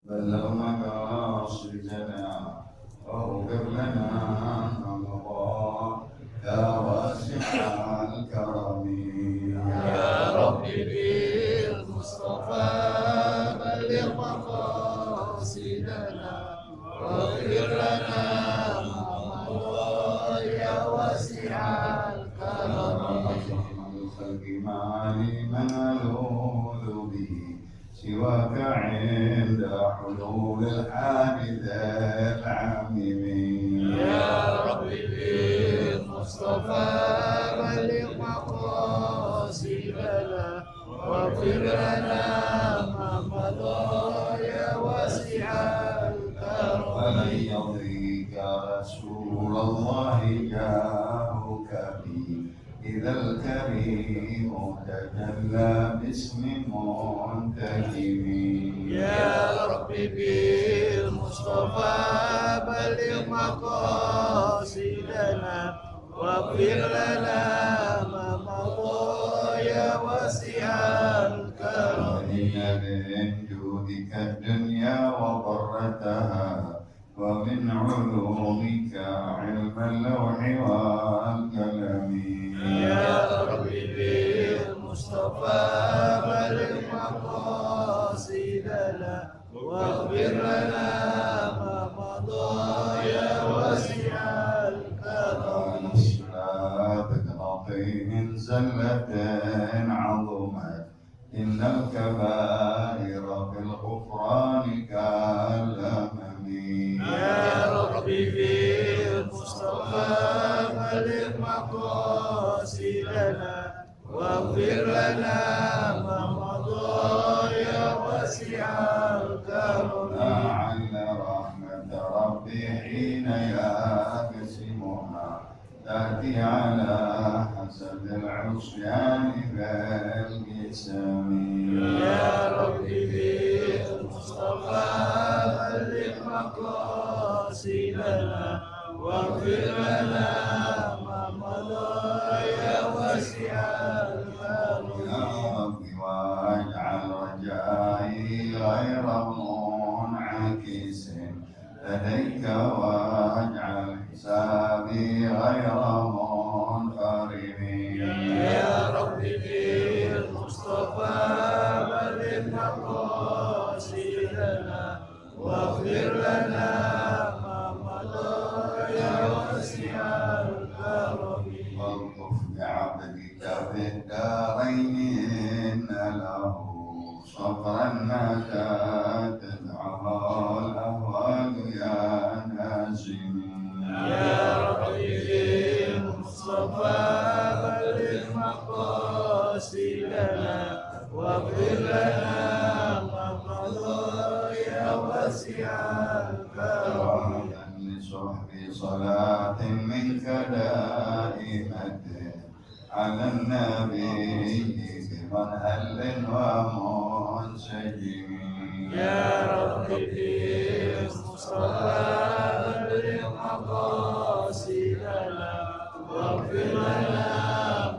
بلغ مقاصدنا واغفر لنا ما مضى يا واسع الكرم يا رب بالمصطفى بلغ مقاصدنا واغفر لنا ما مضى يا واسع الكرم. الخلق ما لي من ألوذ به سواك عند حلول الحادث العميم. يا رب بالمصطفى بلغ مقاصدنا واغفر لنا ما مضى يا واسع الكرم. ولن يضيق رسول الله جاهك بي إذا الكريم تجلى باسم منتجم. يا رب بالمصطفى بلغ مقاصدنا واغفر لنا ما مضى يا واسع الكرم. وإن من جودك الدنيا وضرتها ومن علومك علم اللوح والقلم. يا رب بالمصطفى بلغ مقاصدنا واغفر لنا ما مضى يا واسع الكرم. الصلاة تقضي من زلة عظمت إن الكبائر في الغفران كالأمم. يا رب بالمصطفى بلغ مقاصدنا واغفر لنا ما مضى يا واسع الكرم. لعل رحمة ربي حين يقسمها تأتي على حسب العصيان بالقسم. يا رب بالمصطفى بلغ مقاصدنا واغفر لنا ما مضى يا واسع الكرم. يا رب واجعل رجائي غير منعكس لديك واجعل حسابي غير منفرد. يا رب بالمصطفى بلغ مقاصدنا واغفر لنا ما مضى يا واسع الكرم. والطف بعبدك في الدارين إن له صبرا متى تدعه الأهوال يا نازم. يا رب بالمصطفى بلغ مقاصدنا واغفر لنا ما مضى يا واسع الكرم. لصحب صلاة منك دائمة على النبي بمنهل ومنسجم. يا رب بالمصطفى بلغ مقاصدنا واغفر لنا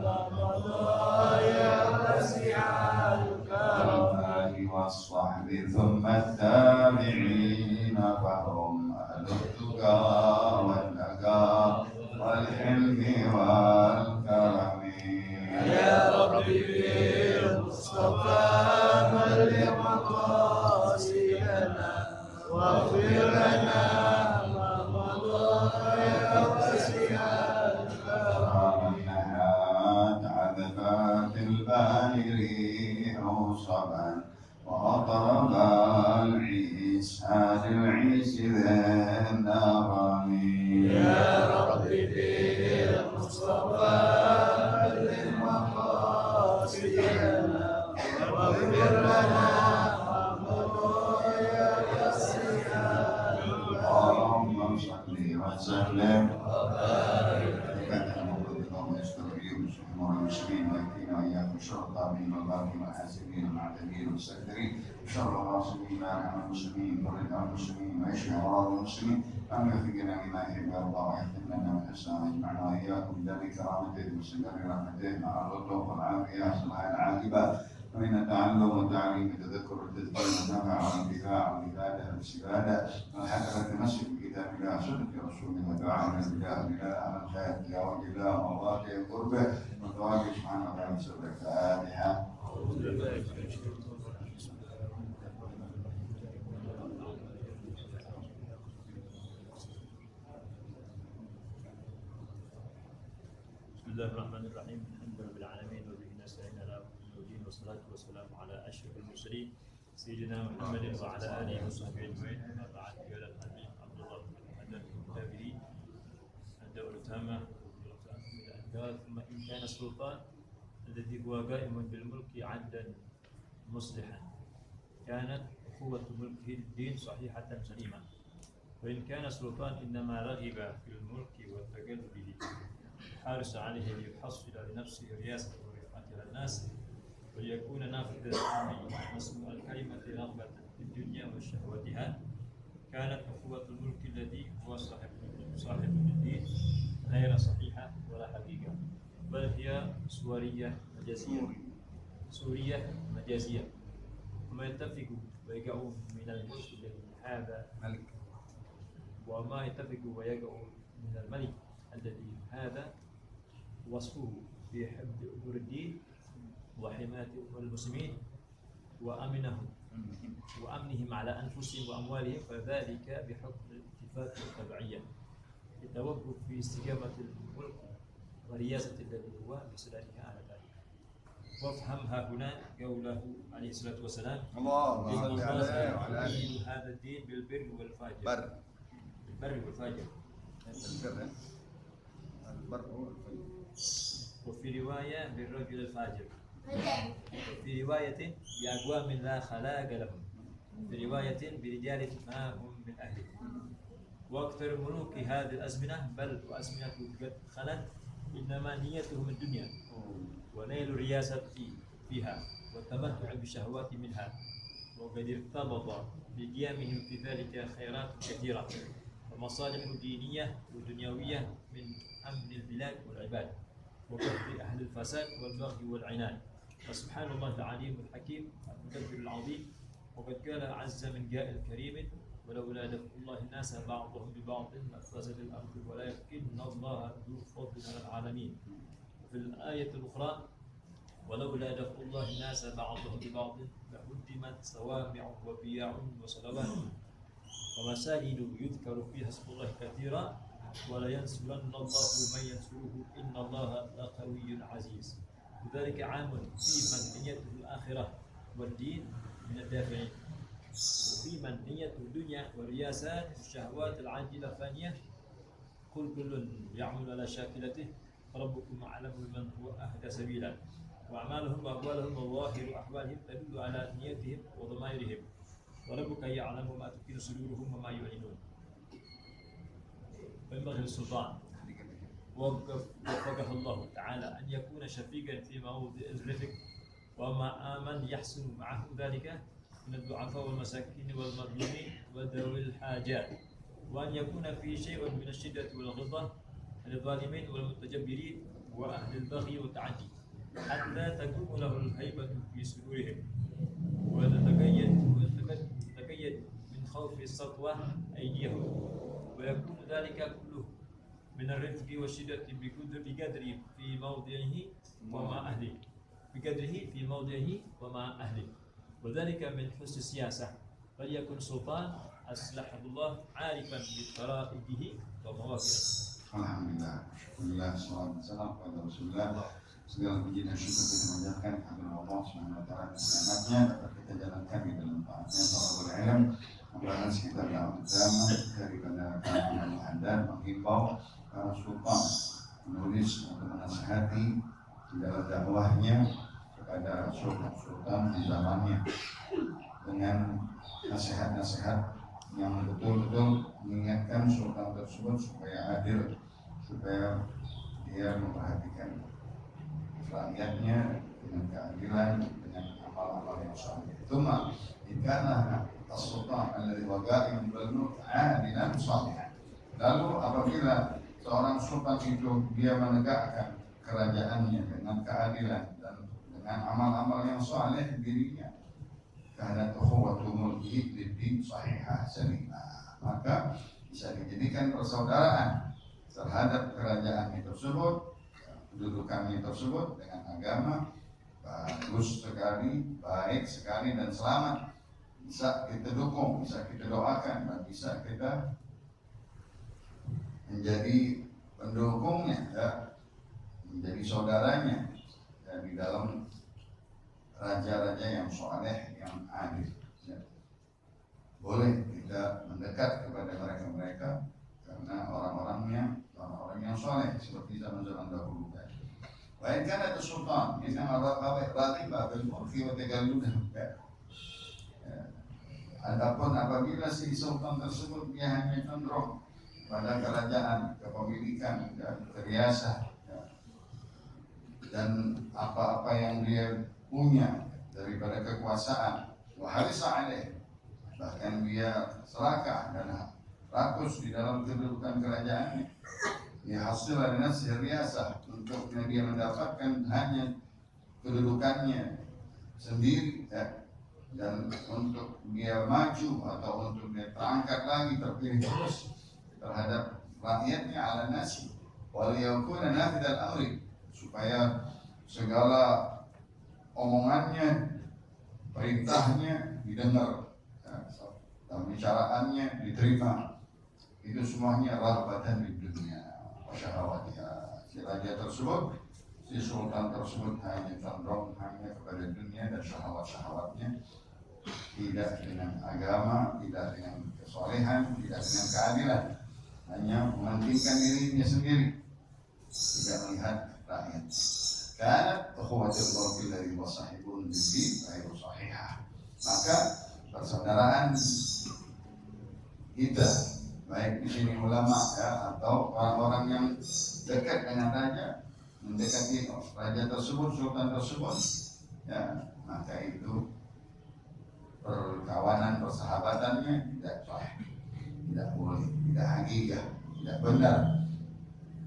ما مضى يا واسع الكرم. والصحب ثم التابعين فهم أهل التقى والنقى والحلم والكرم. يا رب بالمصطفى بلغ مقاصدنا واغفر لنا ما مضى يا واسع الكرم. النهات عذبات الباري صبا وأطرب العيس هذا العيس ذا النغم. يا رب بالمصطفى بلغ مقاصدنا واغفر لنا ما مضى يا واسع اللهم صل وسلم المسلمين ويكفينا واياكم شر الطاغين والباغين والحاسدين والمعتدين والمستكبرين شر الغاصبين ارحم المسلمين فرد عن المسلمين واشف امراض المسلمين ان يوفقنا بما يحب ويرضى ويختم لنا من الحسنى ويجمعنا واياكم بدار كرامته وسجن رحمته مع اللطف والعافيه صلاح العاقبه ومن التعلم والتعليم التذكر والتذكير والنفع والانتفاع والعبادة والاستفادة والحكمة المسك بكتاب الله صدق رسوله ودعاء من الله على الخير يا وجه الله وواقع قربه وتواجه سبحانه وتعالى سر الفاتحة. بسم الله الرحمن الرحيم. الحمد لله رب العالمين وبه نستعين على امر الدين والصلاه والسلام على اشرف المرسلين سيدنا محمد وعلى اله وصحبه اجمعين. اما بعد فيا الحبيب عبد الله بن محمد الكتابي الدوله التامه ثم ان كان السلطان الذي هو قائم بالملك عدلا مصلحا كانت قوه ملكه الدين صحيحه سليمه، وان كان السلطان انما رغب في الملك والتقلب به حارس عليه ليحصل لنفسه رياسة ورفعة على الناس وليكون نافذا مسموع الكلمة رغبة في الدنيا وشهوتها، كانت أخوة الملك الذي هو صاحب الدين غير صحيحة ولا حقيقة، بل هي سورية مجازية. وما يتفق ويقع من الملك الذي هذا ملك وما يتفق ويقع من الملك الذي هذا وصفه في حفظ أمور الدين وحماية أمور المسلمين وأمنهم على أنفسهم وأموالهم، فذلك بحكم الاتفاق والتبعية التوقف في استقامة الملك ورياسة الذي هو بسلالها على ذلك. وافهمها هنا قوله عليه الصلاة والسلام: اللهم صل عليه وعلى آله هذا الدين بالبر والفاجر. بالبر والفاجر. وفي رواية بالرجل الفاجر، وفي رواية بأقوام لا خلاق لهم، في رواية برجال ما هم من أهله. وأكثر ملوك هذه الأزمنة بل وأزمنة قد خلت إنما نيتهم الدنيا ونيل الرياسة فيها والتمتع بالشهوات منها، وقد ارتبط بقيامهم في ذلك خيرات كثيرة ومصالح دينية ودنيوية من أمن البلاد والعباد وكف أهل الفساد والبغي والعناد. فسبحان الله العليم الحكيم المدبر العظيم. وقد قال عز من قائل كريم: ولولا دفع الله الناس بعضهم ببعض لفسدت الأرض ولكن الله ذو فضل على العالمين. وفي الآية الأخرى: ولولا دفع الله الناس بعضهم ببعض لهدمت صوامع وبيع وصلوات ومساجد يذكر فيها اسم الله كثيرا ولينصرن الله من ينصره إن الله لقوي عزيز. وذلك عام في من نيته الآخرة والدين من الدافعين، وفي من نيته الدنيا والرياسات والشهوات العاجلة فانية. قل كل يعمل على شاكلته فربكم أعلم بمن هو أهدى سبيلا. وأعمالهم وأقوالهم وظاهر أحوالهم تدل على نيتهم وضمائرهم، وربك يعلم ما تكن صدورهم وما يعلنون. وينبغي للسلطان وفقه الله تعالى أن يكون شفيقا في موضع الرفق وما آمن يحسن معه ذلك من الضعفاء والمساكين والمظلومين وذوي الحاجات، وأن يكون في شيء من الشدة والغلظة للظالمين والمتجبرين وأهل البغي والتعدي، حتى تقوم له الهيبة في صدورهم وتتقيد من خوف السطوة أيديهم، ويكون ذلك كله من الرفق والشدة بقدره في موضعه ومع أهله، وذلك من حسن السياسة. فليكن سلطان أصلحه الله عارفا بفرائضه ومواقعه. Alhamdulillah, alhamdulillah, salam kepada Rasulullah. Segala puji dan syukur kita panjatkan kepada Allah Subhanahu wa taala dan nikmatnya dapat kita jalankan di dalam taatnya talabul ilm. Mudah-mudahan sekitar dalam utama daripada kami Al-Haddad menghimbau para sultan menulis untuk menasihati di dalam dakwahnya kepada sultan di zamannya dengan nasihat-nasihat yang betul-betul mengingatkan sultan tersebut supaya adil, supaya dia memperhatikan rakyatnya dengan keadilan, dengan amal-amal yang saleh. Tsumma ikana as-sultan alladhi waqa'a bil mulk 'adilan salihan. Lalu apabila seorang sultan itu dia menegakkan kerajaannya dengan keadilan dan dengan amal-amal yang saleh dirinya. Karena ukhuwatul mulki lid-din sahihah salimah, maka bisa dijadikan persaudaraan terhadap kerajaan tersebut, kedudukannya tersebut dengan agama bagus sekali, baik sekali dan selamat. Bisa kita dukung, bisa kita doakan, dan bisa kita menjadi pendukungnya, ya, menjadi saudaranya, dan di dalam raja-raja yang soleh, yang adil. Ya. Boleh kita mendekat kepada mereka-mereka karena orang-orangnya orang-orang yang soleh seperti zaman-zaman dahulu. Baik kan itu sultan, ini ragibah bil mulki wa tagalludah. Adapun apabila si sultan tersebut dia hanya cenderung pada kerajaan, kepemilikan, dan riasah, dan apa-apa yang dia punya daripada kekuasaan, waharisa alaih, bahkan dia serakah dan rakus di dalam kedudukan kerajaannya, dia hasil dari nafsi riasah, untuk dia mendapatkan hanya kedudukannya sendiri, ya, dan untuk dia maju atau untuk dia terangkat lagi, terpilih terus terhadap rakyatnya ala nasi wal yakuna nafidal amri, supaya segala omongannya, perintahnya didengar, dan bicaraannya diterima. Itu semuanya rahbatan di dunia, wasyahawatiha. Si raja tersebut, si sultan tersebut hanya cenderung hanya kepada dunia dan syahwat-syahwatnya, tidak dengan agama, tidak dengan kesolehan, tidak dengan keadilan, hanya mementingkan dirinya sendiri, tidak melihat rakyat. Karena ukhuwatul mulki dari wasahibun bihi ghairu sahihah, maka persaudaraan kita, baik di sini ulama, ya, atau orang-orang yang dekat dengan raja, mendekati raja tersebut, sultan tersebut, ya, maka itu perkawanan, persahabatannya tidak sahih, tidak boleh, tidak hakikah, tidak benar,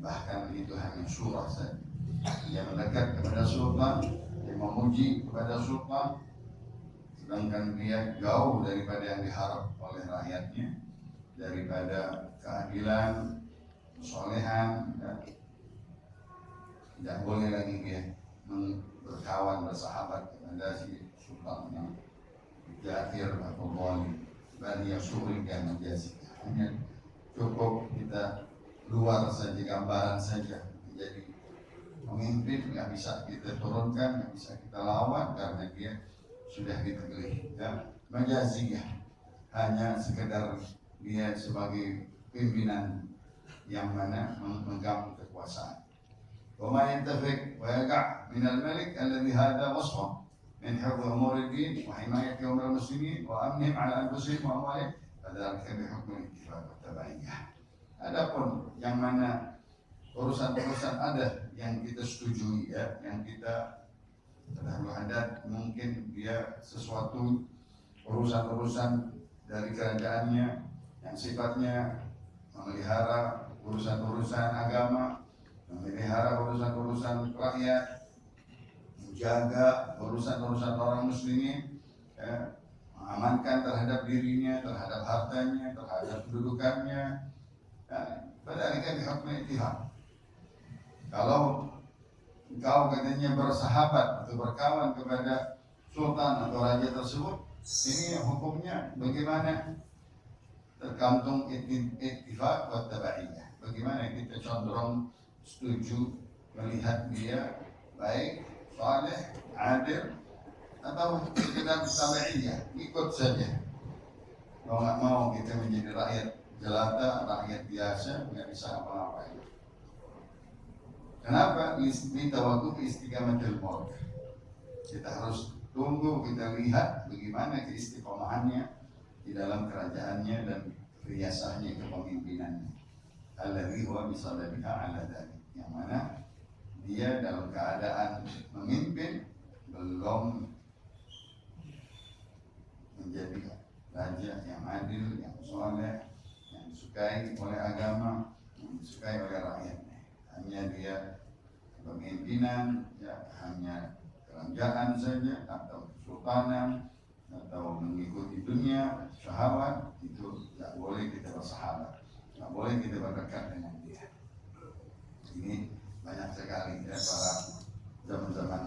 bahkan itu hanya surah saja. Dia mendekat kepada sultan, dia memuji kepada sultan, sedangkan dia jauh daripada yang diharap oleh rakyatnya, daripada keadilan, kesolehan, ya. Tidak boleh lagi dia berkawan, bersahabat kepada si sultan yang jahir atau zalim, dan yang surik yang menjadi. Hanya cukup kita luar saja, gambaran saja, menjadi pemimpin nggak bisa kita turunkan, nggak bisa kita lawan karena dia sudah dipilih, ya. Majaziyah, hanya sekedar dia sebagai pimpinan yang mana memegang kekuasaan. Wa ma yantafiq wa yaqa' min al-malik alladhi hadha wasfa min hifdh umur ad-din wa himayat umur al-muslimin wa amnihim ala anfusihim wa amwalihim, fadzalika bi hukm al-ittifaq wa tabaiyah. Adapun yang mana urusan-urusan ada yang kita setujui, ya, yang kita terlalu adat, mungkin dia sesuatu urusan-urusan dari kerajaannya yang sifatnya memelihara urusan-urusan agama, memelihara urusan-urusan rakyat, menjaga urusan-urusan orang muslimin, ya, mengamankan terhadap dirinya, terhadap hartanya, terhadap kedudukannya, ya, fadzalika bi hukm al-ittifaq. Kalau engkau katanya bersahabat atau berkawan kepada sultan atau raja tersebut, ini hukumnya bagaimana? Tergantung ittifaq wa tabaiyah. Bagaimana kita cenderung setuju melihat dia baik, saleh, adil, atau sekedar tabaiyah, ikut saja. Kalau nggak mau kita menjadi rakyat jelata, rakyat biasa, nggak bisa apa-apa. Kenapa? Litawaquf istiqamatul mulk. Kita harus tunggu, kita lihat bagaimana keistiqomahannya di dalam kerajaannya dan riasahnya, kepemimpinannya. Alladzi huwa bisadadiha ala dzalik, yang mana dia dalam keadaan memimpin belum menjadi raja yang adil, yang saleh, yang disukai oleh agama, yang disukai oleh rakyatnya. Hanya dia kepemimpinan, ya, hanya kerajaan saja atau kesultanan atau mengikuti dunia syahwat, itu tidak boleh kita bersahabat, tidak boleh kita berdekat dengan dia. Ini banyak sekali ya para zaman-zaman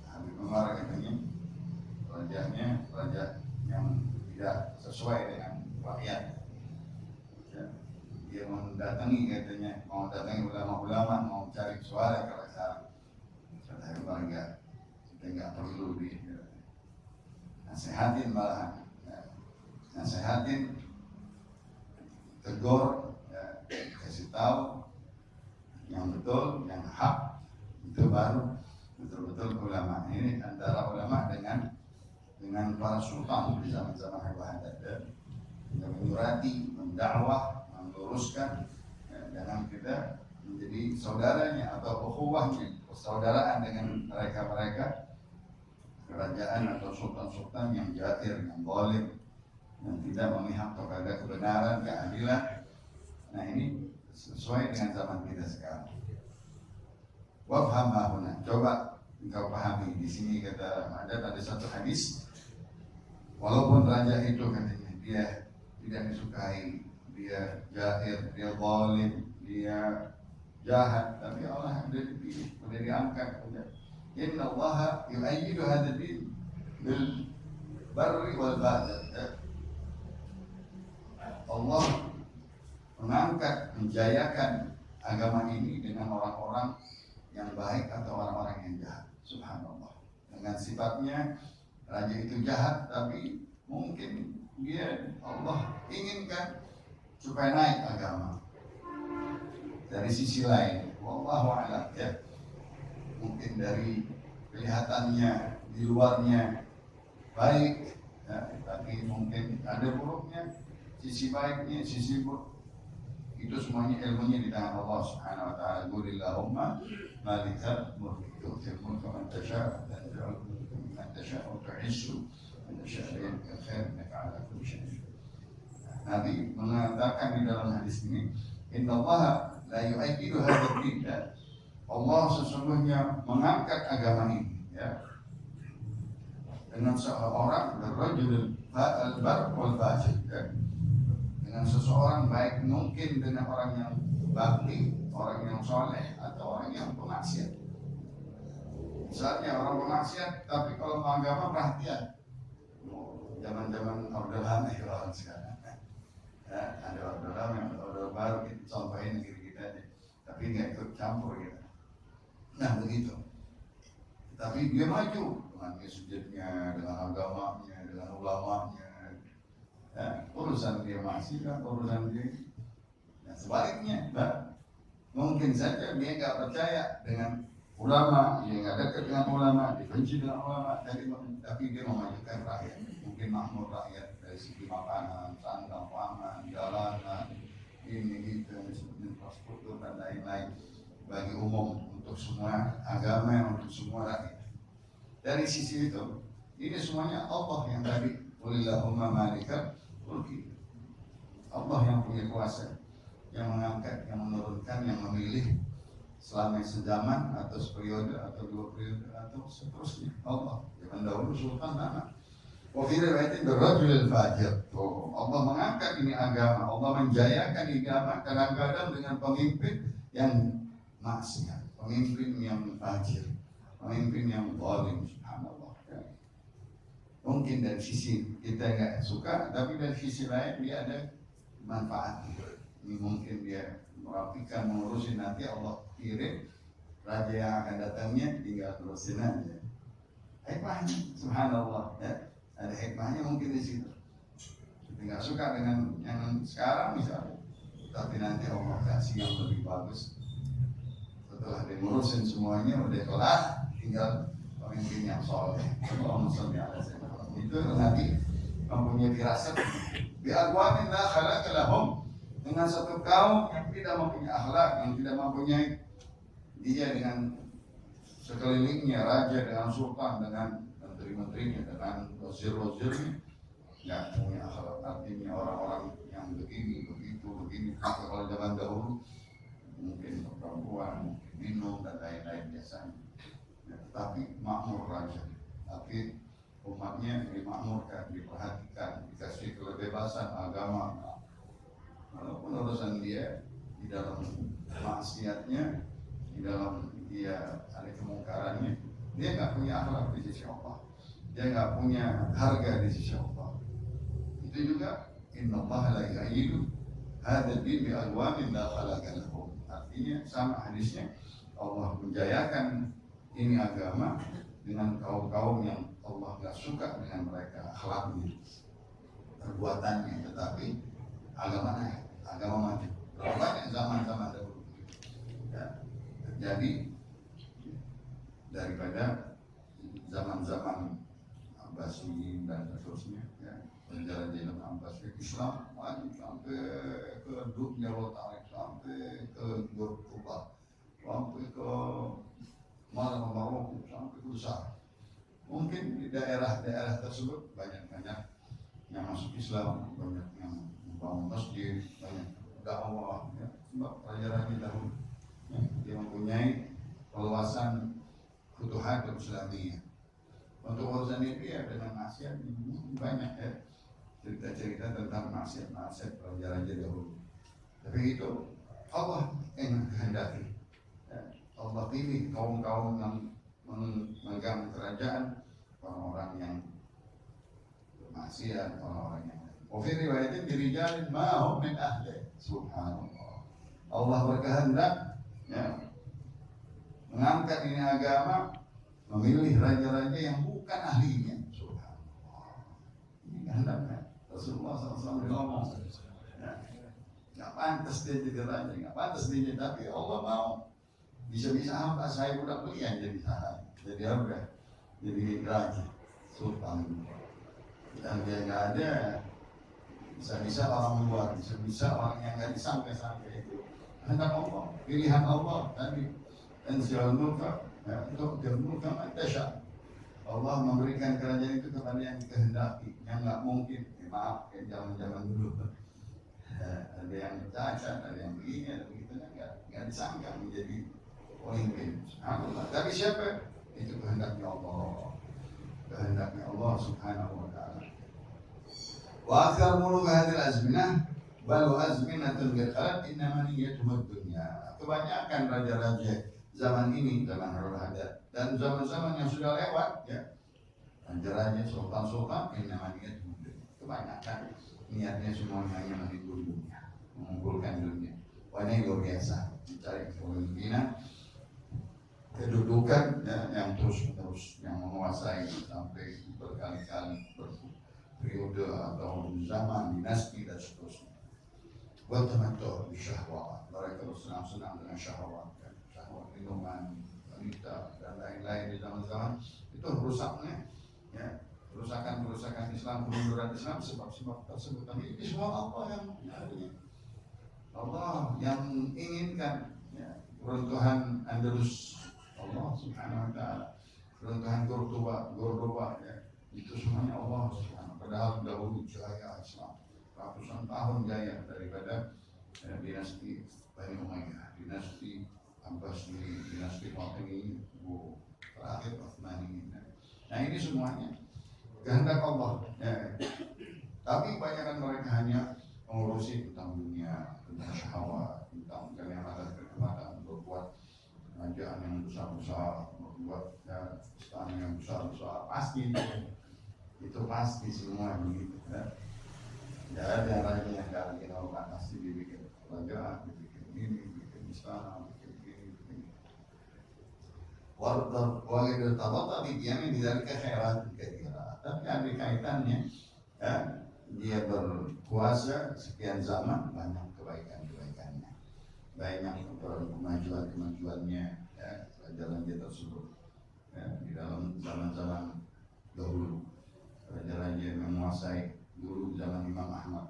Habib Umar katanya rajanya raja yang tidak sesuai dengan rakyat. Ya, dia mendatangi katanya, mau datangi ulama-ulama, mau cari suara kalau sekarang. Kata Habib Umar enggak, kita enggak perlu di nasihatin malahan, ya. Nasihatin, tegur, ya, kasih tahu yang betul, yang hak, itu baru betul-betul ulama. Ini antara ulama dengan para sultan di zaman-zaman Habahadat, ya. Kita menyurati, mendakwah, meluruskan, ya, jangan kita menjadi saudaranya atau ukhuwahnya, persaudaraan dengan mereka-mereka kerajaan atau sultan-sultan yang jahil, yang zalim, yang tidak memihak kepada kebenaran, keadilan. Nah, ini sesuai dengan zaman kita sekarang. Wafham mahuna, coba engkau pahami. Di sini kata ada satu hadis, walaupun raja itu katanya dia tidak disukai, dia jahil, dia zalim, dia jahat, tapi Allah sudah dipilih, sudah diangkat. Inna Allah yu'ayyidu hadha din bil barri wal bahri. Allah mengangkat, menjayakan agama ini dengan orang-orang yang baik atau orang-orang yang jahat. Subhanallah. Dengan sifatnya raja itu jahat, tapi mungkin dia Allah inginkan supaya naik agama. Dari sisi lain, wallahu a'lam, ya. Mungkin dari kelihatannya di luarnya baik, ya, tapi mungkin ada buruknya, sisi baiknya, sisi buruk. Itu semuanya ilmunya di tangan Allah Subhanahu wa taala. Qulillahumma malikal mulk tu'til mulka man tasha' wa tanzi'ul mulka mimman tasha' wa tu'izzu man tasha' biyadikal khair innaka 'ala kulli syai'in qadir. Nabi mengatakan di dalam hadis ini, innallaha la yu'ayyidu hadzal din. Allah sesungguhnya mengangkat agama ini, ya, dengan seorang berrajul al-bar wal fajir, ya. Dengan seseorang baik mungkin dengan orang yang bakti, orang yang soleh atau orang yang pemaksiat. Misalnya orang pemaksiat, tapi kalau agama perhatian. Zaman-zaman Orde Lama ya orang sekarang. Ya, ada Orde Lama, Orde Baru, kita contohin negeri kita aja. Tapi nggak ikut campur gitu. Nah begitu. Tapi dia maju dengan masjidnya, dengan agamanya, dengan ulamanya. Ya, urusan dia masih kan urusan dia. Nah, sebaliknya, nah, mungkin saja dia nggak percaya dengan ulama, dia nggak dekat dengan ulama, dibenci dengan ulama, tapi dia memajukan rakyat. Mungkin makmur rakyat dari segi makanan, sandang, pangan, jalanan, ini itu, infrastruktur dan lain-lain bagi umum, untuk semua agama, untuk semua rakyat. Dari sisi itu, ini semuanya Allah yang tadi, Qulillahumma malikal mulki. Allah yang punya kuasa, yang mengangkat, yang menurunkan, yang memilih selama sezaman atau seperiode atau 2 periode atau seterusnya. Allah zaman dahulu sultan mana? Wa fi riwayatin birrajulil fajir. Allah mengangkat ini agama, Allah menjayakan agama kadang-kadang dengan pemimpin yang maksiat, pemimpin yang fajir, pemimpin yang zalim. Subhanallah, ya. Mungkin dari sisi kita nggak suka, tapi dari sisi lain dia ada manfaat. Ini mungkin dia merapikan, mengurusin, nanti Allah kirim raja yang akan datangnya, tinggal terusin aja. Hikmahnya, subhanallah, ya. Ada hikmahnya mungkin di situ. Kita nggak suka dengan yang sekarang misalnya, tapi nanti Allah kasih yang lebih bagus. Setelah diurusin semuanya udah kelar, tinggal pemimpin yang soleh. Allahumma sholli ala sayyidina. Itu nanti mempunyai firasat bi aqwamin la khalaqa lahum, dengan satu kaum yang tidak mempunyai akhlak, yang tidak mempunyai dia dengan sekelilingnya, raja, dengan sultan, dengan menteri-menterinya, dengan wazir-wazirnya, nggak punya akhlak. Artinya orang-orang yang begini, begini. Kalau zaman dahulu mungkin perempuan, mungkin minum dan lain-lain biasanya. ya, tapi makmur raja, tapi umatnya dimakmurkan, diperhatikan, dikasih kebebasan agama. Walaupun urusan dia di dalam maksiatnya, di dalam dia ada kemungkarannya, dia nggak punya akhlak di sisi Allah, dia nggak punya harga di sisi Allah. Itu juga innallaha la yu'ayyidu hadzal din bi aqwamin la khalaqa lahum. Artinya sama hadisnya, Allah menjayakan ini agama dengan kaum-kaum yang Allah nggak suka dengan mereka akhlaknya, perbuatannya, tetapi agama naik, agama maju. Berapa banyak zaman-zaman dahulu ya, terjadi daripada zaman-zaman Abbasiyin dan seterusnya ya, penjara-penjara Abbasiyin Islam maju sampai ke dunia Rotarik, sampai ke Yorùbá, sampai ke Maroko, sampai ke besar. Mungkin di daerah-daerah tersebut banyak-banyak yang masuk Islam, banyak yang membangun masjid, banyak dakwah ya. Sebab raja-raja dahulu ya, dia mempunyai perluasan futuhat Islamiyah. Untuk urusan ini ya dengan maksiat banyak ya, cerita-cerita tentang maksiat raja-raja dahulu. Tapi itu Allah yang kehendaki ya. Allah pilih kaum-kaum yang memegang kerajaan, orang-orang yang bermaksiat, orang-orang yang fi riwayatin birijalin ma'hum min ahli. Subhanallah. Allah berkehendak ya, mengangkat ini agama, memilih raja-raja yang bukan ahlinya. Subhanallah. Ini kehendaknya Rasulullah SAW ngomong ya, nggak pantas dia jadi raja, nggak pantas dia jadi, tapi Allah mau. Bisa-bisa hamba saya budak belian jadi sahaya, jadi apa? Jadi raja, sultan. Dan dia nggak ada, bisa-bisa orang luar, bisa-bisa orang yang nggak disangka-sangka itu. Hendak Allah, pilihan Allah tadi. Dan sial mulka, untuk mulka mantasya. Allah memberikan kerajaan itu kepada yang dikehendaki, yang nggak mungkin. Maaf, kayak zaman-zaman dulu. Ada yang cacat, ada yang begini, ada begitu, nggak disangka menjadi pemimpin. Tapi siapa? Itu kehendaknya Allah. Kehendaknya Allah Subhanahu wa ta'ala. Wa akthar muluk hadhil azminah bal azminatun qad khalat innama niyyatuhum dunya. Kebanyakan raja-raja zaman ini, zaman Harun Haddad dan zaman-zaman yang sudah lewat ya, raja-raja, sultan-sultan, innama niyyatuhum dunya. Kebanyakan niatnya semuanya hanya menghibur dunia, mengumpulkan dunia. Wah, ini luar biasa, mencari kepemimpinan, kedudukan ya, yang terus-menerus, yang menguasai sampai berkali-kali periode atau zaman dinasti dan seterusnya. Buat teman-teman di syahwat, mereka bersenang-senang dengan syahwat, syahwat minuman, wanita dan lain-lain di zaman-zaman itu rusaknya, ya, kerusakan Islam, kemunduran Islam, sebab-sebab tersebut. Tapi ini semua Allah yang mengaturnya. Allah yang inginkan ya, keruntuhan Andalus, Allah Subhanahu wa ta'ala, keruntuhan Cordoba ya, itu semuanya Allah Subhanahu. Padahal dahulu jaya Islam, ratusan tahun jaya daripada dinasti Bani Umayyah, dinasti Abbasiyin, dinasti Fatimiyin, terakhir Utsmaniyin. Nah ini semuanya kehendak Allah ya. Tapi kebanyakan mereka hanya mengurusi tentang dunia, tentang syahwat, tentang kenikmatan, berbuat kerajaan yang besar-besar, membuat ya, istana yang besar-besar, pasti itu pasti semua begitu ya. Tidak ada raja yang gak bikin orang, pasti dibikin kerajaan, dibikin ini, dibikin istana, bikin ini. Walaupun tapi dia tidak khairat kira, tapi ada kaitannya ya, dia berkuasa sekian zaman, banyak kebaikan-kebaikannya, banyak kemajuan-kemajuannya ya, raja-raja tersebut ya, di dalam zaman-zaman dahulu. Raja-raja yang menguasai dulu zaman Imam Ahmad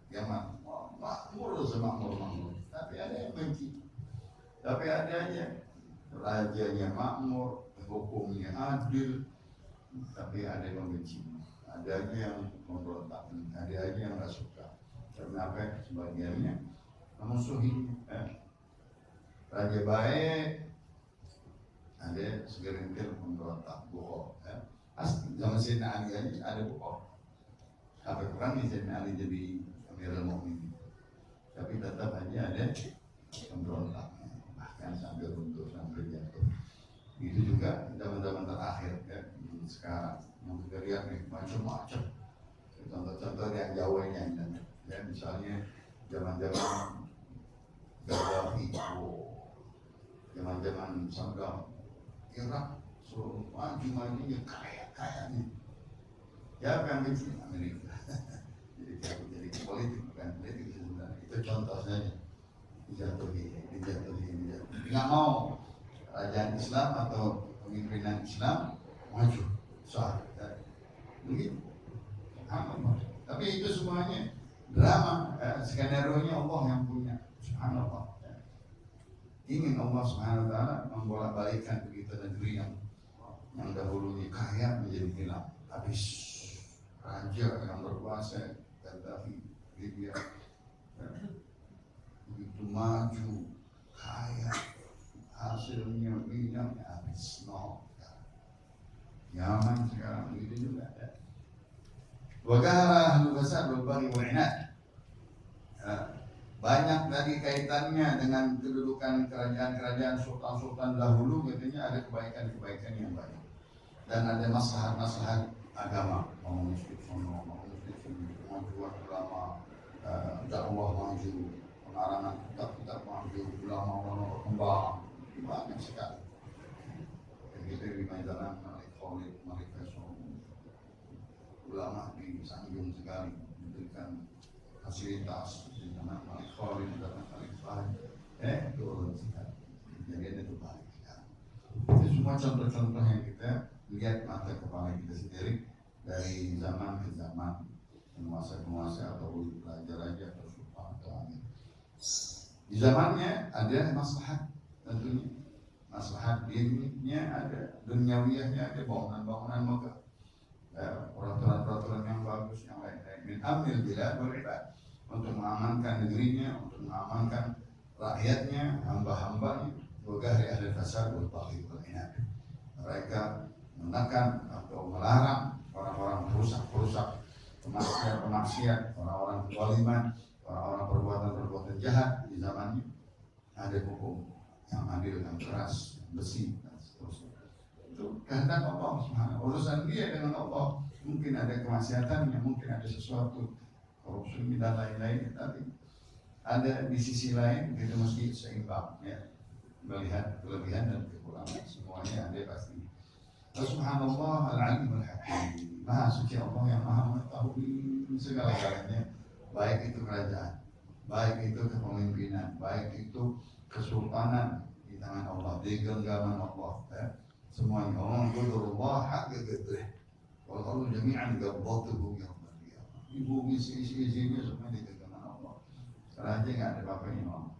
yang makmur, tapi ada yang benci, tapi ada aja rajanya makmur, hukumnya adil, tapi ada yang membenci, ada aja yang memberontak, ada aja yang nggak suka. Karena sebagiannya memusuhi raja baik, ada segelintir pemberontak Boko. Ya. Asli zaman Sayyidina Ali aja ada Boko. Sampai kurang Sayyidina Ali jadi Amirul Mukminin. Tapi tetap aja ada pemberontak. Bahkan sampai runtuh, sampai jatuh. Itu juga zaman-zaman terakhir ya. Sekarang yang kita lihat nih macam-macam. Contoh-contoh yang Jawanya ya, misalnya zaman-zaman Gaddafi, zaman-zaman Saddam, Irak, suruh maju-majunya kaya nih. Ya apa yang kecil Amerika. jadi politik bukan politik sebenarnya. Itu contoh saja. Dijatuhi. Nggak mau kerajaan Islam atau pemimpinan Islam maju, sah. Begitu. Tapi itu semuanya drama, skenario-nya Allah yang punya. Subhanallah. Ingin Allah Subhanahu wa taala membolak-balikkan begitu negeri yang dahulunya kaya menjadi hilang. Habis raja yang berkuasa Gaddafi Libya begitu maju kaya, hasilnya minyaknya habis nol. Yaman sekarang begitu juga ya. Wagara ahlul fasad wal baghi wal inad. Banyak tadi kaitannya dengan kedudukan kerajaan-kerajaan sultan-sultan dahulu, katanya ada kebaikan-kebaikan yang banyak dan ada maslahat-maslahat agama, mau masjid sono, mau masjid sini, kemajuan ulama, dakwah maju, pengarangan kitab-kitab maju, ulama berkembang, banyak sekali. Begitu di Maidanan, Malik Khalid, Malik Faisal, ulama disanjung sekali, diberikan fasilitas. Karena Malik Khalid dan Malik Fahid turun sekali. Jadi itu baik sekali. Itu semua contoh-contoh yang kita lihat mata kepala kita sendiri dari zaman ke zaman, penguasa-penguasa atau raja-raja atau sultan atau amir. Di zamannya ada maslahat, tentunya maslahat dininya ada, duniawiyahnya ada, bangunan-bangunan megah, peraturan-peraturan yang bagus, yang lain-lain. Min amnil bilad wal ibad, untuk mengamankan negerinya, untuk mengamankan rakyatnya, hamba-hambanya. Wagahri ahli fasad wal baghi wal inad. Mereka menekan atau melarang orang-orang perusak-perusak, pemaksiat, orang-orang kezaliman, orang-orang perbuatan-perbuatan jahat. Di zamannya ada hukum yang adil, yang keras, yang besi, dan seterusnya. Itu kehendak Allah Subhanahu. Urusan dia dengan Allah. Mungkin ada kemaksiatannya, mungkin ada sesuatu korupsi dan lain-lain, tapi ada di sisi lain kita mesti seimbang ya, melihat kelebihan dan kekurangan semuanya ada pasti. Subhanallah al-alim al-hakim, maha suci Allah yang maha mengetahui segala-galanya, baik itu kerajaan, baik itu kepemimpinan, baik itu kesultanan di tangan Allah, di genggaman Allah ya. Semuanya Allah qadrullah haqqa qadrih wal ardu jami'an qabdatuhu yawmal qiyamah. Di bumi isi-isinya semua di tangan Allah. Raja nggak ada apa-apanya Allah.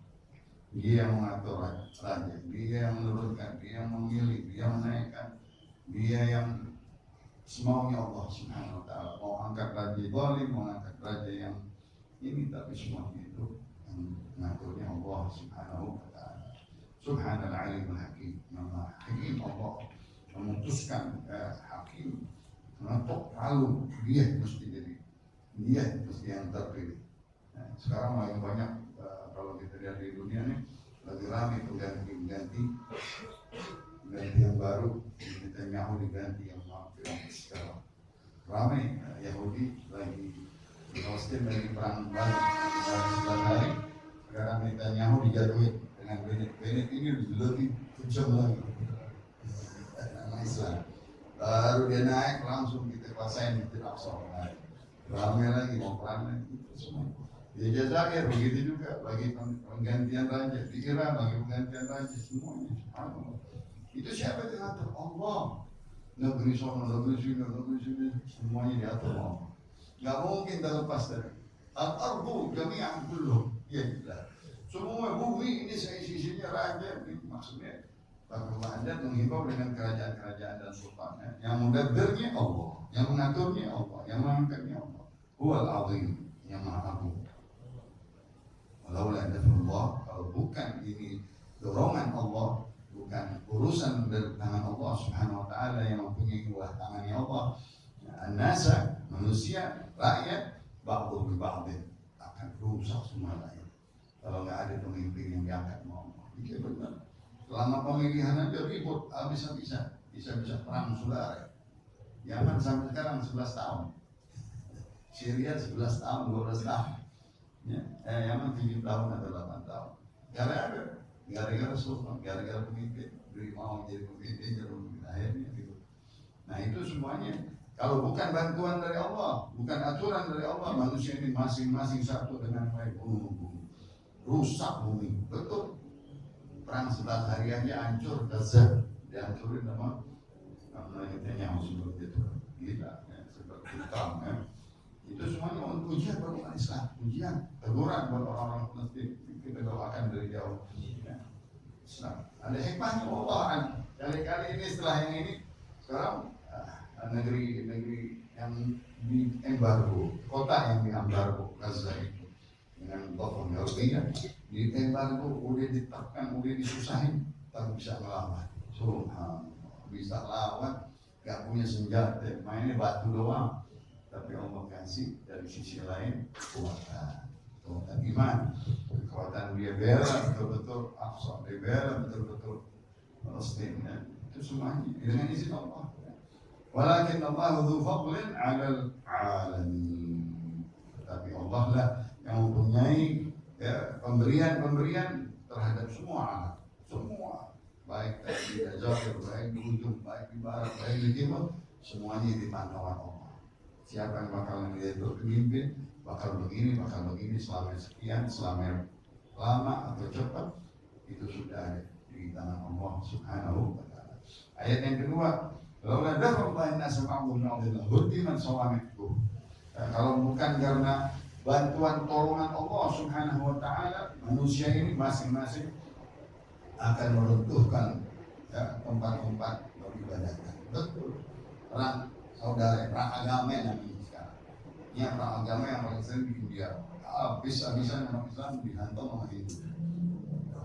Dia yang mengatur raja, dia yang menurunkan, dia yang memilih, dia yang menaikkan, dia yang semaunya Allah Subhanahu wa taala. Mau angkat raja zalim, mau angkat raja yang ini, tapi semuanya itu yang mengaturnya Allah Subhanahu wa taala. Subhanal alimul hakim. Nama hakim Allah memutuskan hakim mengetuk palu, dia mesti jadi, dia mesti yang terpilih. Nah, sekarang lagi banyak kalau kita lihat di dunia nih lagi ramai ganti yang baru, Netanyahu diganti yang sekarang ramai. Yahudi lagi Palestina lagi perang balik 9 hari, sekarang Netanyahu dijatuhin dengan Bennett ini lebih kencang lagi nama Islam. Baru dia naik langsung kita kuasain di Al-Aqsa, ramai lagi mau perang lagi semua. Di Jazair begitu juga, bagi penggantian raja. Di Iran bagi penggantian raja, semuanya. Itu siapa yang diatur? Allah. Negeri sana, negeri sini, semuanya diatur Allah. Gak mungkin terlepas dari al-ardu jami'an kulluh. Ya jelas. Semua bumi ini sisi-sisinya raja. Maksudnya Rasulullah Anda menghimbau dengan kerajaan-kerajaan dan sultannya. Yang mudabbirnya Allah, yang mengaturnya Allah, yang mengangkatnya Allah. Huwal azim, yang maha agung. Walau la dafullah, kalau bukan ini dorongan Allah, bukan urusan urusan dari tangan Allah Subhanahu wa taala yang mempunyai dua tangannya Allah. An-nasa, manusia, rakyat, ba'dhum bi ba'dhin akan rusak semua rakyat. Kalau nggak ada pemimpin yang diangkat sama Allah. Itu benar. Selama pemilihan aja ribut habis-habisan, bisa perang saudara. Yaman sampai sekarang 11 tahun. Syria 11 tahun, 12 tahun. Ya, Yaman 7 tahun atau 8 tahun. Gara-gara sultan, gara-gara pemimpin. Beri mau jadi pemimpin, jadi pemimpin akhirnya gitu. Nah itu semuanya kalau bukan bantuan dari Allah, bukan aturan dari Allah, manusia ini masing-masing satu dengan baik bunuh, rusak bumi. Betul. Perang 11 hari aja hancur, Gaza dihancurin sama Netanyahu seperti itu. Gila, ya, seperti hitam ya. Itu semuanya untuk ujian buat umat Islam, ujian, teguran buat orang-orang Palestina. Kita doakan dari jauh. Ya. Islam. Ada hikmahnya Allah kan. Kali-kali ini setelah yang ini sekarang negeri yang di embargo, kota yang di embargo Gaza itu dengan tokoh Yahudi di embargo, udah ditekan, udah disusahin, tak bisa melawan. Subhanallah, bisa lawan, gak punya senjata, mainnya batu doang. Tapi Allah kasih dari sisi lain kekuatan iman, kekuatan dia bela betul-betul Aqsa, dia bela betul-betul Palestina. Itu semuanya dengan izin Allah. Walakin Allah dzu fadlin 'alal 'alamin. Tapi Allah lah yang mempunyai ya, pemberian terhadap semua alam, semua, baik di Jazair, baik di ujung, baik di barat, baik di timur, semuanya di pantauan Allah. Siapa yang bakal menjadi pemimpin, bakal begini selama sekian, selama lama atau cepat, itu sudah ada di tangan Allah Subhanahu wa taala. Ayat yang kedua, laula dafa'ullahi an-nasa ba'dhum bi'adhin huddimat sawami'uhum. Kalau bukan karena bantuan tolongan Allah Subhanahu wa taala, manusia ini masing-masing akan meruntuhkan ya, tempat-tempat peribadatan. Betul. Perang saudara, perang agama namanya sekarang. Ini perang agama yang paling sering di India. Habis-habisan orang Islam dihantam sama Hindu.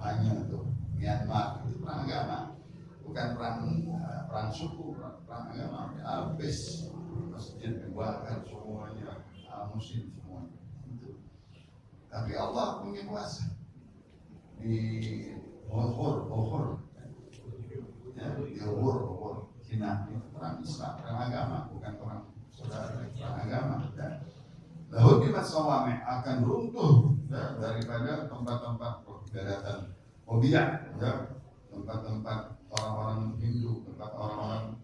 Hanya itu Myanmar itu perang agama, bukan perang suku, perang agama. Habis masjid dibakar semuanya, muslim semuanya. Itu. Tapi Allah punya kuasa di Uhud, ya, di Uhud, Cina itu perang Islam, perang agama, bukan perang saudara, perang agama. Ya. Lahuddimat sawami' akan runtuh ya, daripada tempat-tempat peribadatan Obiyak, ya, tempat-tempat orang-orang Hindu, tempat orang-orang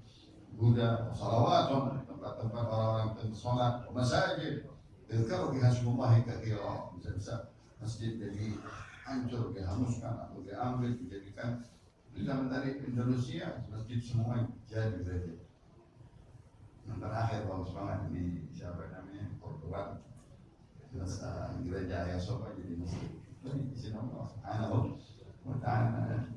Buddha, salawatun, tempat-tempat orang-orang sholat, masjid. Kalau dihasbullahi katsira, bisa-bisa masjid jadi hancur, dihanguskan atau diambil, dijadikan di zaman dari Indonesia masjid semua jadi saja. Yang terakhir bagus banget ini siapa namanya Portugal, gereja Ayah Sofa jadi masjid. Ini izin Allah Subhanahu wa ta'ala.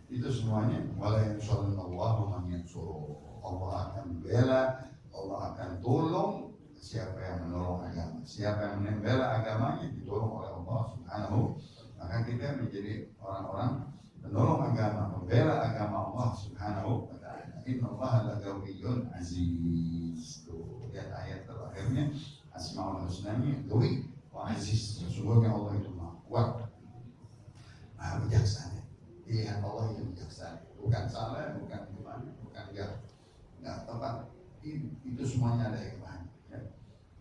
Itu semuanya wala yansurullahu man yansuru. Allah akan bela, Allah akan tolong siapa yang menolong agama. Siapa yang membela agamanya ditolong oleh Allah Subhanahu. Maka kita menjadi orang-orang menolong agama, membela agama Allah Subhanahu wa ta'ala. Innallaha laqawiyyun aziz. Lihat ayat terakhirnya, Asmaul Husnanya qawi wa aziz. Sesungguhnya Allah itu Maha kuat, Maha bijaksana. Pilihan Allah itu bijaksana, bukan salah, bukan gimana, bukan nggak tepat. Itu semuanya ada hikmahnya. Ya.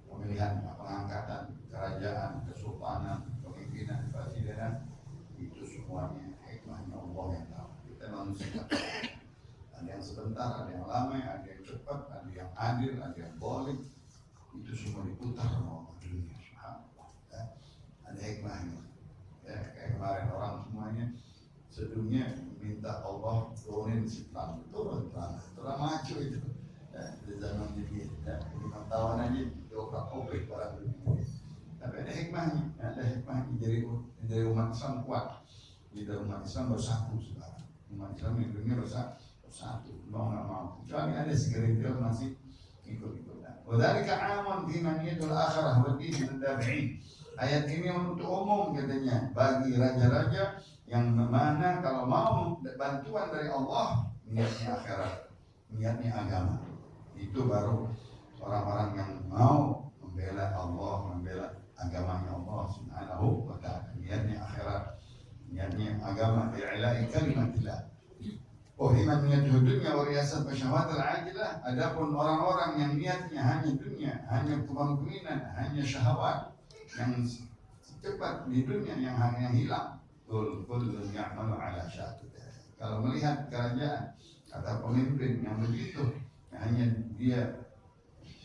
Pemilihan pengangkatan kerajaan, kesultanan, kepemimpinan, presidenan, itu semuanya hikmahnya Allah yang tahu. Kita manusia ada yang sebentar, ada yang lama, ada yang cepat, ada yang adil, ada yang boleh. Itu semua diputar sama Allah dunia. Ya. Ada hikmahnya. Ya, kayak kemarin orang semuanya sedunia minta Allah turunin Islam, turun terang maju itu ya, di zaman ini ya, 5 tahun aja diobrak-obrik orang dunia. Tapi ada hikmahnya jadi umat Islam kuat, jadi umat Islam bersatu sekarang, umat Islam di dunia bersatu, mau nggak mau, kecuali ada segelintir masih ikut-ikutan. Wadhalika aman fi maniyyatul akhirah wa din min tabi'in. Ayat ini untuk umum katanya bagi raja-raja yang mana kalau mau bantuan dari Allah, niatnya akhirat, niatnya agama. Itu baru orang-orang yang mau membela Allah, membela agamanya Allah Subhanahu wa ta'ala. Niatnya akhirat, niatnya agama, bi'ila'i kalimatillah. Iman niatuhu dunya wa riyasat wa syahwatul ajilah. Adapun orang-orang yang niatnya hanya dunia, hanya kepemimpinan, hanya syahwat yang cepat di dunia, yang hilang. Kullun ya'malu ala syakitah. Kalau melihat kerajaan atau pemimpin yang begitu, hanya dia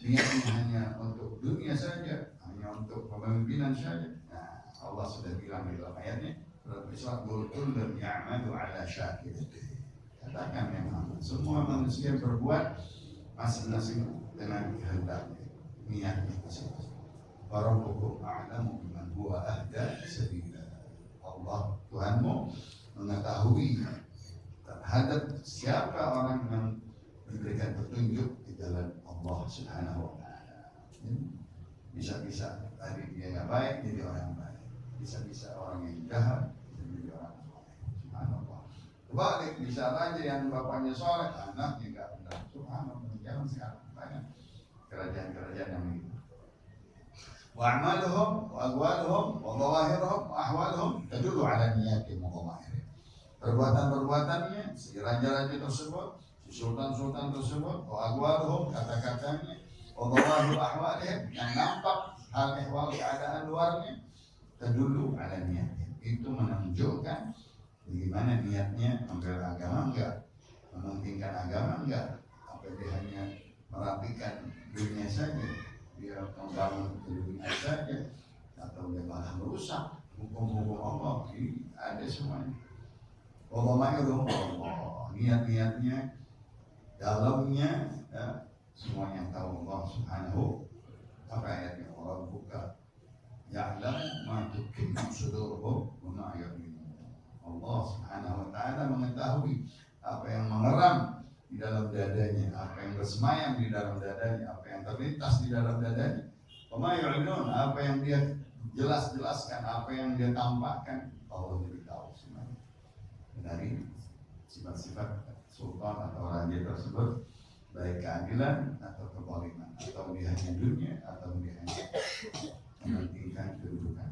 niatnya hanya untuk dunia saja, hanya untuk kepemimpinan saja. Nah, Allah sudah bilang di dalam ayatnya, kullun ya'malu ala syakitah. Katakan ya Muhammad, semua manusia berbuat masing-masing dengan kehendaknya, niatnya masing-masing. Rabbukum a'lamu biman huwa ahda sabila. Allah Tuhanmu mengetahui terhadap siapa orang yang diberikan petunjuk di jalan Allah Subhanahu wa ta'ala. Bisa-bisa tadi dia nggak baik jadi orang baik, bisa-bisa orang yang jahat jadi orang soleh. Subhanallah. Balik, bisa aja yang bapaknya soleh, anaknya nggak benar. Subhanallah, jangan sekarang banyak kerajaan-kerajaan yang begitu. Wa a'maluhum wa aqwaluhum wa dhawahiruhum wa ahwaluhum tadullu ala niyatihim wa dhawahirihim. Perbuatan-perbuatannya, si raja-raja tersebut, si sultan-sultan tersebut, wa aqwaluhum, kata-katanya, wa dhawahiru ahwalihim, yang nampak hal ehwal keadaan luarnya, tadullu ala niyatihim. Itu menunjukkan bagaimana niatnya membela agama enggak, mementingkan agama enggak, apa dia hanya merapikan dunia saja, dia membangun dunia saja, atau dia malah merusak hukum-hukum Allah. Ini ada semuanya. Allah, niat-niatnya, dalamnya, ya, semua yang tahu Allah Subhanahu. Apa ayatnya? Allah buka, ya'lamu ma tukinnu suduruhum wa ma yu'linun. Allah Subhanahu wa ta'ala mengetahui apa yang mengeram di dalam dadanya, apa yang bersemayam di dalam dadanya, apa yang terlintas di dalam dadanya. Wa yu'linun, apa yang dia jelaskan, apa yang dia tampakkan, Allah lebih tahu semuanya. Dari sifat-sifat sultan atau raja tersebut, baik keadilan atau kezaliman, atau dia hanya dunia atau dia hanya mementingkan kedudukan.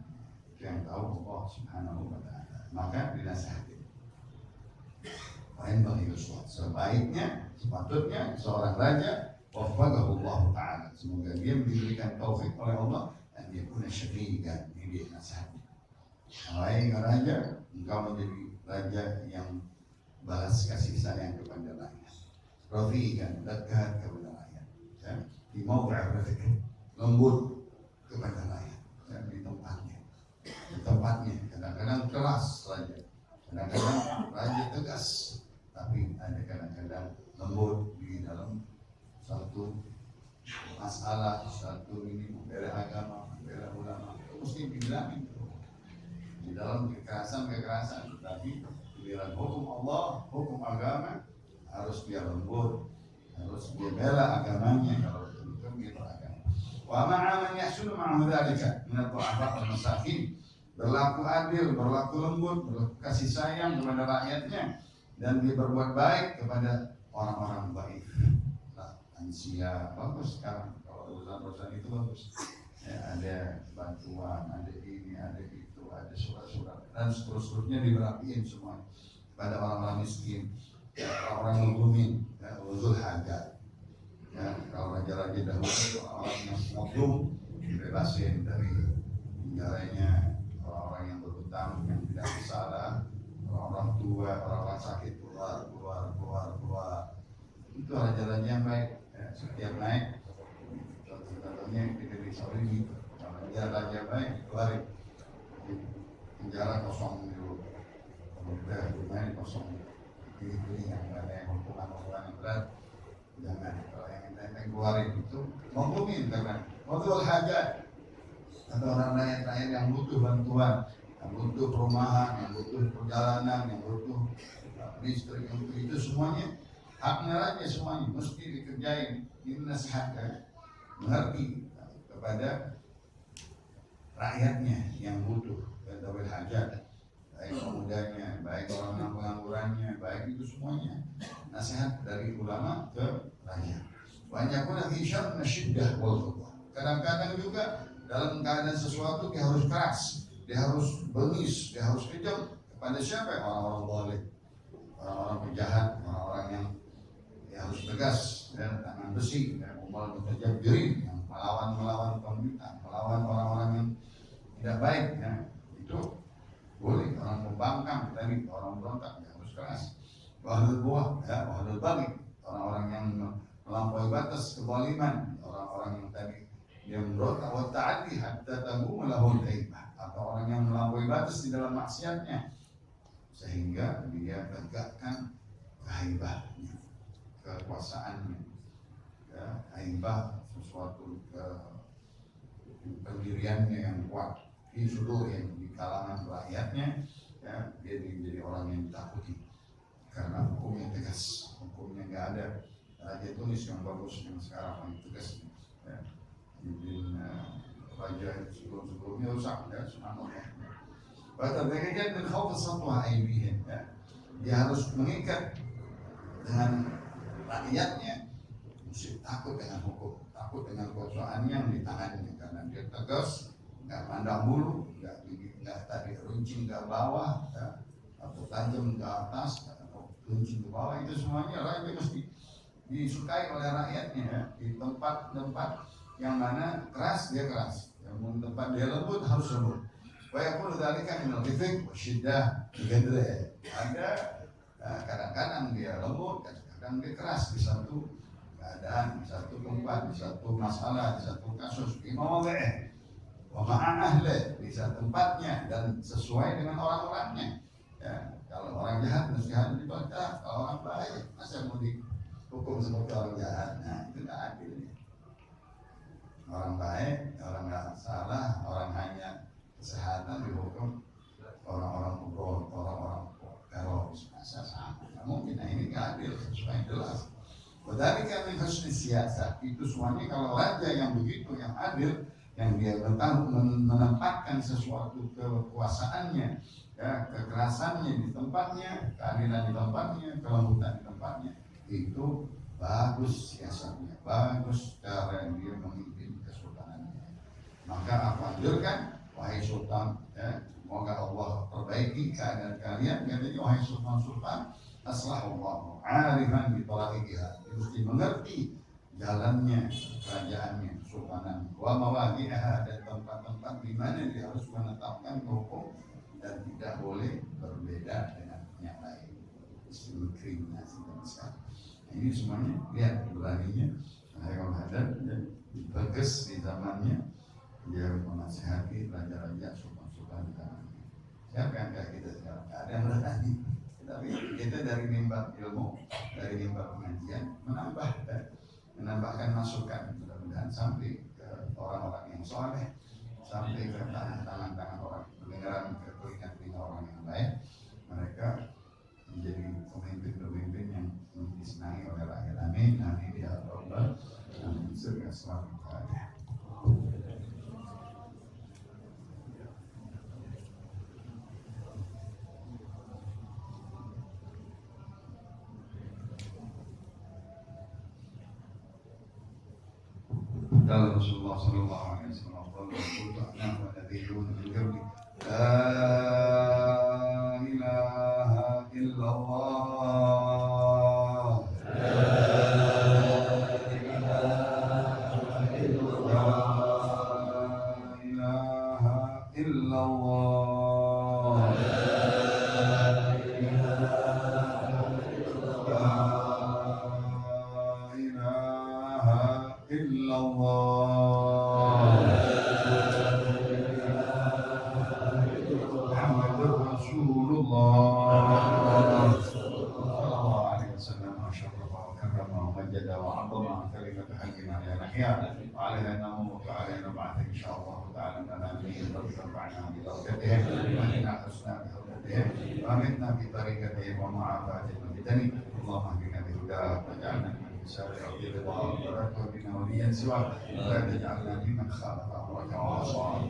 Itu yang tahu Allah Subhanahu wa ta'ala. Maka dinasihati. Lain bagi Yusuf. Sebaiknya, sepatutnya seorang raja, waffaqahullah ta'ala. Semoga dia diberikan taufik oleh Allah dan dia punya syaitan. Ini dia nasihatnya. Wahai raja, engkau menjadi raja yang balas kasih sayang kepada rakyat. Rafiqan, dekat kepada rakyat. Ya, di mawdi' rafiq, lembut kepada rakyat. Ya, di tempatnya. Kadang-kadang keras raja, kadang-kadang raja tegas, tapi ada kadang-kadang lembut di dalam satu masalah, satu ini membela agama, membela ulama. Itu mesti dibilangin di dalam kekerasan, tapi giliran hukum Allah, hukum agama harus dia lembut, harus dia bela agamanya. Kalau itu gitu agama. Wa ma'aman yahsunu ma'ahu dzalika min ad-du'afa wal masakin. Berlaku adil, berlaku lembut, berlaku kasih sayang kepada rakyatnya, dan dia berbuat baik kepada orang-orang baik. Nah, lansia bagus sekarang, kalau urusan-urusan itu bagus. Ya, ada bantuan, ada ini, ada itu, ada surat-surat, dan seterusnya diberapiin semua pada orang-orang miskin, ya, orang-orang mukmin, ya, uzul hajat. Ya, kalau raja-raja dahulu orang yang mazlum dibebasin dari penjaranya. Orang yang berhutang, yang tidak bersalah, orang tua, orang sakit keluar. Itu raja-raja yang baik. Ya, setiap naik, contohnya kita di Saudi gitu. Kalau dia raja baik, keluarin penjara kosong dulu. Udah, lumayan kosong. Pilih yang ada yang hukuman yang berat, jangan. Kalau yang enteng keluarin itu, ngomongin karena modal hajat. Atau orang rakyat yang butuh bantuan, yang butuh perumahan, yang butuh perjalanan, yang butuh listrik, yang butuh itu semuanya haknya raja, semuanya mesti dikerjain. Ini nasihat kan, mengerti kepada rakyatnya yang butuh, dawil hajat, baik pemudanya, baik orang yang penganggurannya, baik itu semuanya nasihat dari ulama ke rakyat. Banyak pun lagi syarr syiddah wal quwwah. Kadang-kadang juga dalam keadaan sesuatu dia harus keras, dia harus bengis, dia harus kejam kepada siapa? Orang-orang zalim, orang-orang penjahat, orang-orang yang harus tegas, dan tangan besi, dan umal mutajabbirin yang melawan pemerintah, melawan orang-orang yang tidak baik, ya. Itu boleh. Orang membangkang tadi, orang berontak, ya harus keras. Wahdul buah, ya, wahdul bagi, orang-orang yang melampaui batas kezaliman, orang-orang yang tadi dia memberontak, wa ta'addi hatta tabu lahul haibah, atau orang yang melampaui batas di dalam maksiatnya sehingga dia tegakkan kehaibahnya, kekuasaannya, ya, haibah sesuatu pendiriannya yang kuat di seluruh yang di kalangan rakyatnya, ya, dia menjadi orang yang ditakuti karena hukumnya tegas, hukumnya nggak ada raja tulis yang bagus yang sekarang yang tegas, ya. Mungkin raja sebelumnya rusak, ya, subhanallah. Bahkan mereka min khawf satwa aibihim, ya. Dia harus mengikat dengan rakyatnya, mesti takut dengan hukum, takut dengan kekuasaan yang di tangannya, karena dia tegas, nggak pandang bulu, nggak tadi runcing ke bawah, ya, atau tajam ke atas, atau runcing ke bawah. Itu semuanya raja mesti disukai oleh rakyatnya, ya. Di tempat-tempat yang mana keras dia keras, yang tempat dia lembut harus lembut. Walaupun dari kan menolifik syiddah digendre, ada kadang-kadang dia lembut, kadang-kadang dia keras di satu keadaan, di satu tempat, di satu masalah, di satu kasus. Imawaleh, wama'ahle, di satu tempatnya dan sesuai dengan orang-orangnya. Ya, kalau orang jahat mesti harus dibaca, kalau orang baik masa mau dihukum seperti orang jahat. Nah, itu tidak adil. Orang baik, orang nggak salah, orang hanya kesehatan dihukum, orang-orang kubur, orang-orang teroris, masa sama. Nah, mungkin ini nggak adil, sesuai jelas. Berarti kami harus disiasat. Itu semuanya kalau raja yang begitu, yang adil, yang dia menempatkan sesuatu kekuasaannya, ya, kekerasannya di tempatnya, keadilan di tempatnya, kelembutan di tempatnya, itu bagus siasatnya, bagus cara yang dia memimpin kesultanannya. Maka aku anjurkan, wahai sultan, ya, semoga Allah perbaiki keadaan kalian. Katanya, wahai sultan, aslahullah arifan bi tariqiha, mesti mengerti jalannya kerajaannya, sultanan, wa mawaqi'aha, dan tempat-tempat di mana dia harus menetapkan hukum dan tidak boleh berbeda dengan yang lain, diskriminasi dan sebagainya. Ini semuanya lihat beraninya Hairul Hadad, dan bagus di zamannya dia menasihati raja-raja, sultan-sultan di zamannya. Siapa yang kayak kita sekarang? Ada yang berani. Tapi kita dari mimbar ilmu, dari mimbar pengajian menambahkan masukan, mudah-mudahan sampai ke orang-orang yang soleh, sampai ke tangan-tangan orang, pendengaran ke telinga orang yang baik, mereka menjadi pemimpin-pemimpin yang disenangi oleh rakyat. Amin, amin ya rabbal alamin. Surga selalu ada. قال رسول الله صلى الله عليه وسلم قلت أنا والنبيون من قبلي لا إله إلا الله وامتنا بطريقته ومعافاته وبدنه. اللهم اهدنا بهداه واجعلنا من سائر رضاك وبنا وليا سواك، ولا تجعلنا ممن خالف امرك وعصاك